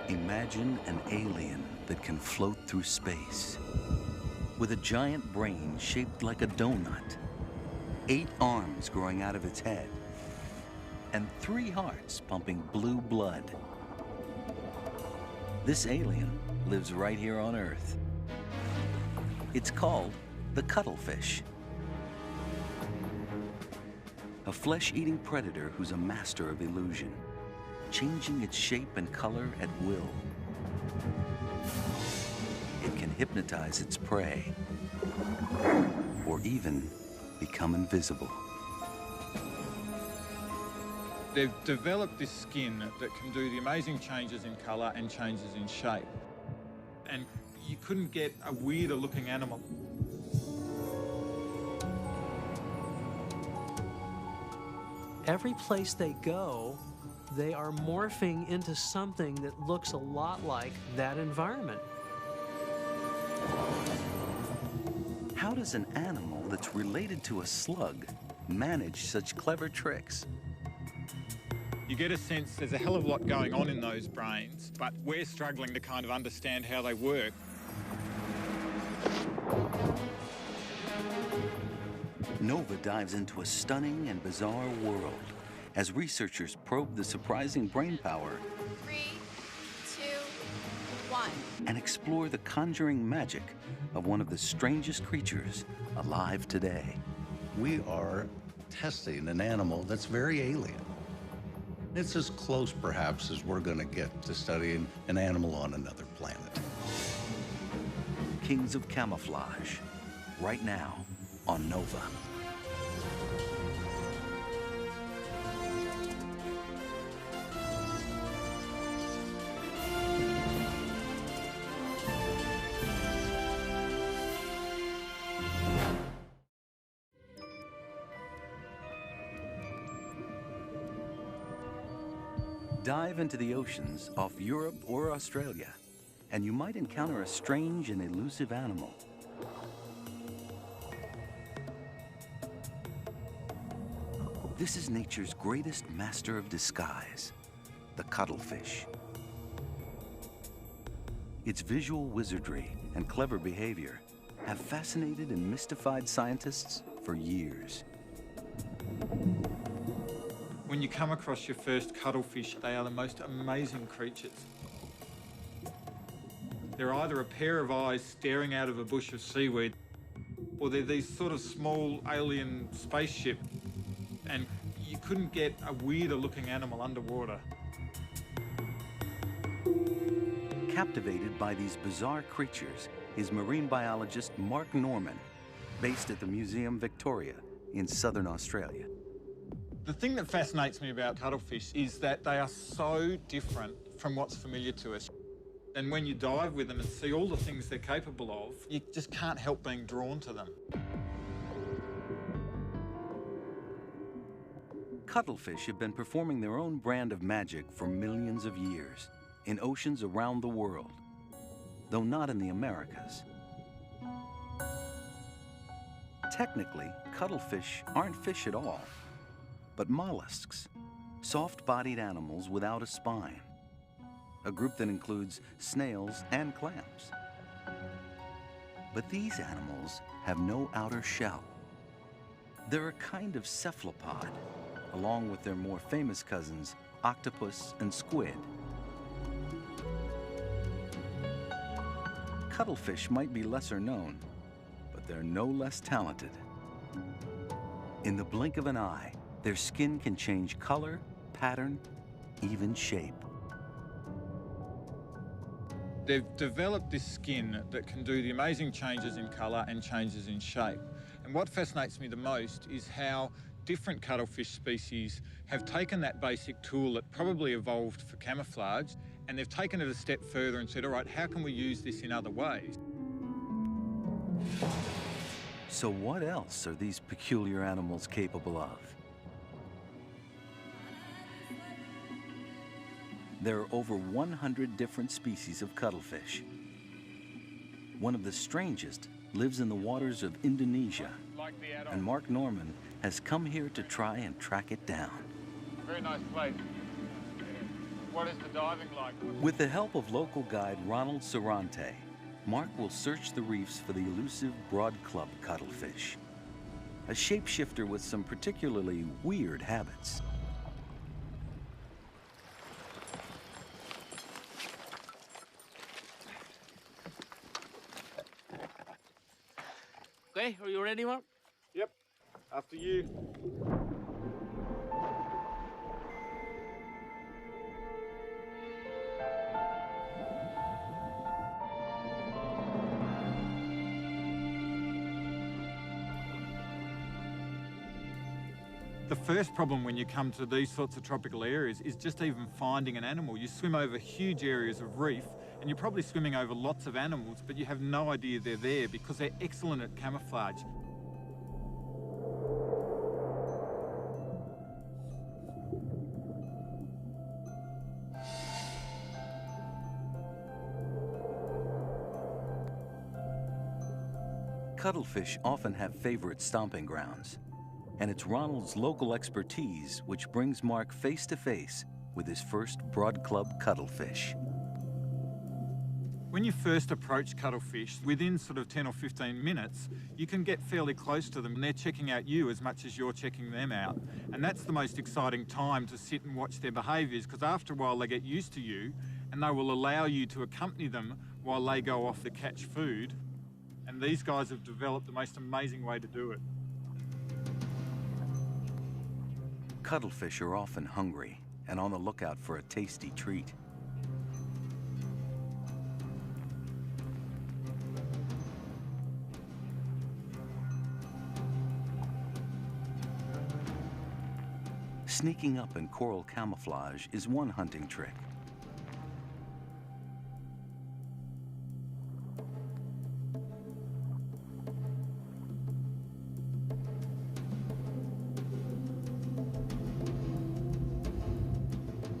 Imagine an alien that can float through space. With a giant brain shaped like a donut, 8 arms growing out of its head, and 3 hearts pumping blue blood. This alien lives right here on Earth. It's called the cuttlefish. A flesh-eating predator who's a master of illusion, changing its shape and color at will. It can hypnotize its prey, or even become invisible. They've developed this skin that can do the amazing changes in color and changes in shape. And you couldn't get a weirder looking animal. Every place they go, they are morphing into something that looks a lot like that environment. How does an animal that's related to a slug manage such clever tricks? You get a sense there's a hell of a lot going on in those brains, but we're struggling to kind of understand how they work. Nova dives into a stunning and bizarre world as researchers probe the surprising brain power 3, 2, 1. and explore the conjuring magic of one of the strangest creatures alive today. We are testing an animal that's very alien. It's as close, perhaps, as we're going to get to studying an animal on another planet. Kings of Camouflage, right now on Nova. Dive into the oceans off Europe or Australia, and you might encounter a strange and elusive animal. This is nature's greatest master of disguise, the cuttlefish. Its visual wizardry and clever behavior have fascinated and mystified scientists for years. When you come across your first cuttlefish, they are the most amazing creatures. They're either a pair of eyes staring out of a bush of seaweed, or they're these sort of small alien spaceship, and you couldn't get a weirder looking animal underwater. Captivated by these bizarre creatures is marine biologist Mark Norman, based at the Museum Victoria in southern Australia. The thing that fascinates me about cuttlefish is that they are so different from what's familiar to us. And when you dive with them and see all the things they're capable of, you just can't help being drawn to them. Cuttlefish have been performing their own brand of magic for millions of years in oceans around the world, though not in the Americas. Technically, cuttlefish aren't fish at all, but mollusks, soft-bodied animals without a spine, a group that includes snails and clams. But these animals have no outer shell. They're a kind of cephalopod, along with their more famous cousins, octopus and squid. Cuttlefish might be lesser known, but they're no less talented. In the blink of an eye, their skin can change color, pattern, even shape. They've developed this skin that can do the amazing changes in colour and changes in shape. And what fascinates me the most is how different cuttlefish species have taken that basic tool that probably evolved for camouflage, and they've taken it a step further and said, all right, how can we use this in other ways? So what else are these peculiar animals capable of? There are over 100 different species of cuttlefish. One of the strangest lives in the waters of Indonesia, and Mark Norman has come here to try and track it down. Very nice place. What is the diving like? With the help of local guide Ronald Sarante, Mark will search the reefs for the elusive broad-club cuttlefish, a shapeshifter with some particularly weird habits. Okay, are you ready, Mark? Yep, after you. The first problem when you come to these sorts of tropical areas is just even finding an animal. You swim over huge areas of reef and you're probably swimming over lots of animals, but you have no idea they're there because they're excellent at camouflage. Cuttlefish often have favorite stomping grounds, and it's Ronald's local expertise which brings Mark face to face with his first broad-club cuttlefish. When you first approach cuttlefish, within sort of 10 or 15 minutes, you can get fairly close to them and they're checking out you as much as you're checking them out. And that's the most exciting time to sit and watch their behaviours, because after a while they get used to you and they will allow you to accompany them while they go off to catch food. And these guys have developed the most amazing way to do it. Cuttlefish are often hungry and on the lookout for a tasty treat. Sneaking up in coral camouflage is one hunting trick.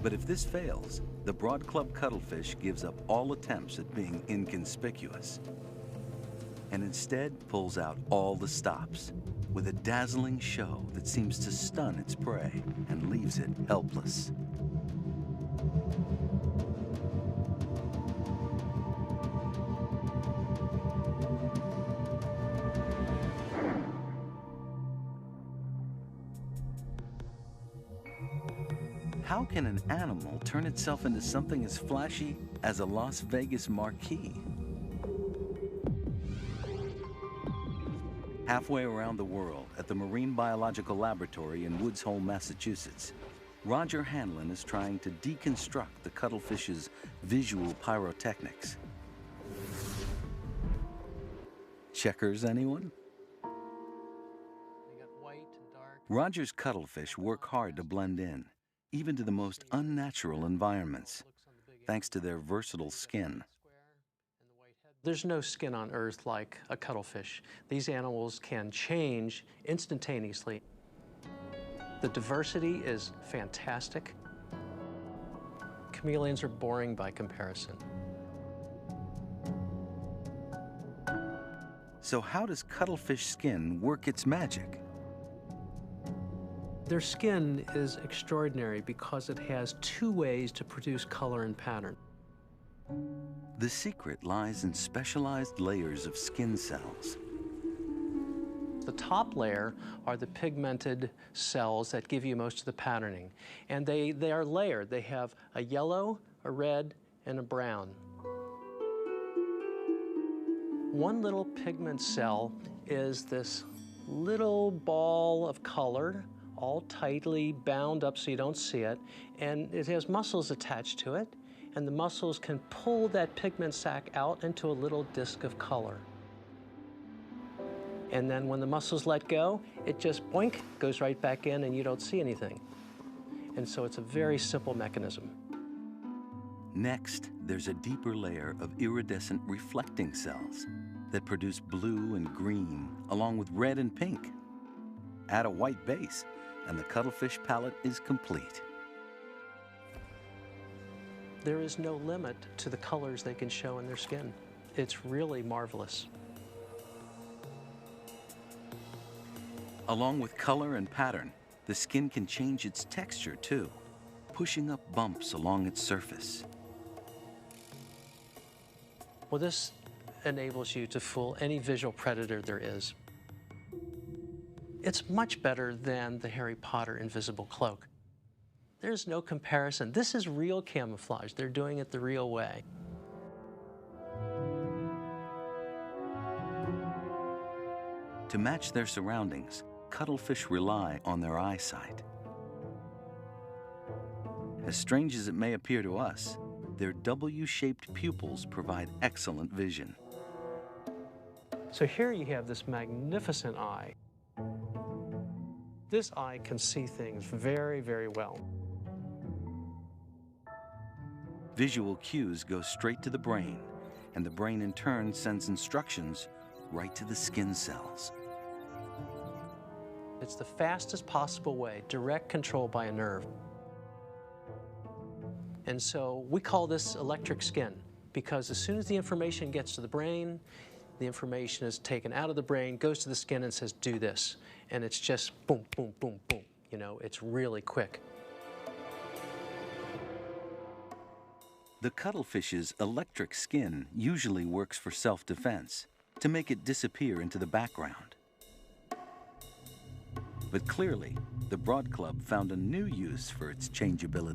But if this fails, the broad-club cuttlefish gives up all attempts at being inconspicuous and instead pulls out all the stops with a dazzling show that seems to stun its prey and leaves it helpless. How can an animal turn itself into something as flashy as a Las Vegas marquee? Halfway around the world at the Marine Biological Laboratory in Woods Hole, Massachusetts, Roger Hanlon is trying to deconstruct the cuttlefish's visual pyrotechnics. Checkers, anyone? They got white and dark. Roger's cuttlefish work hard to blend in, even to the most unnatural environments, thanks to their versatile skin. There's no skin on Earth like a cuttlefish. These animals can change instantaneously. The diversity is fantastic. Chameleons are boring by comparison. So how does cuttlefish skin work its magic? Their skin is extraordinary because it has two ways to produce color and pattern. The secret lies in specialized layers of skin cells. The top layer are the pigmented cells that give you most of the patterning. And they are layered. They have a yellow, a red, and a brown. One little pigment cell is this little ball of color, all tightly bound up so you don't see it, and it has muscles attached to it, and the muscles can pull that pigment sac out into a little disc of color. And then when the muscles let go, it just boink, goes right back in and you don't see anything. And so it's a very simple mechanism. Next, there's a deeper layer of iridescent reflecting cells that produce blue and green, along with red and pink. Add a white base, and the cuttlefish palette is complete. There is no limit to the colors they can show in their skin. It's really marvelous. Along with color and pattern, the skin can change its texture too. pushing up bumps along its surface. Well, this enables you to fool any visual predator there is. It's much better than the Harry Potter invisible cloak. There's no comparison. This is real camouflage. They're doing it the real way. To match their surroundings, cuttlefish rely on their eyesight. As strange as it may appear to us, their W-shaped pupils provide excellent vision. So here you have this magnificent eye. This eye can see things very, very well. Visual cues go straight to the brain, and the brain in turn sends instructions right to the skin cells. It's the fastest possible way, direct control by a nerve. And so we call this electric skin, because as soon as the information gets to the brain, the information is taken out of the brain, goes to the skin and says, do this. And it's just boom, boom, boom, boom. You know, it's really quick. The cuttlefish's electric skin usually works for self-defense, to make it disappear into the background. But clearly, the Broad Club found a new use for its changeability.